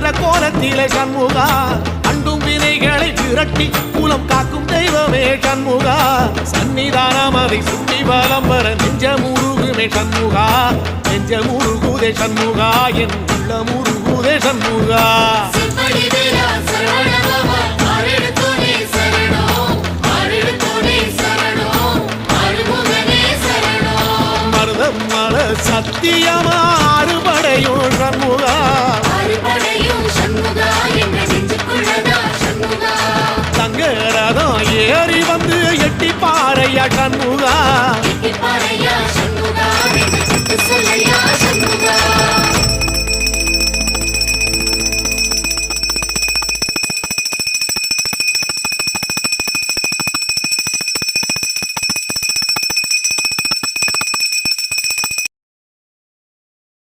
நின்ற கோலத்திலே சண்முகா அண்டும் வினைகளை விரட்டி குலம் காக்கும் தெய்வமே சண்முகா சன்னிதானம் அதை சுற்றி பலம் வர நெஞ்ச முருகுமே சண்முகா நெஞ்ச முருகுதே சண்முகா என் உள்ள முருகுதே சண்முகா சத்தியமா அறுபடையும் சண்முகா தங்க ரதம் ஏறி வந்து எட்டி பாறையா சண்முகா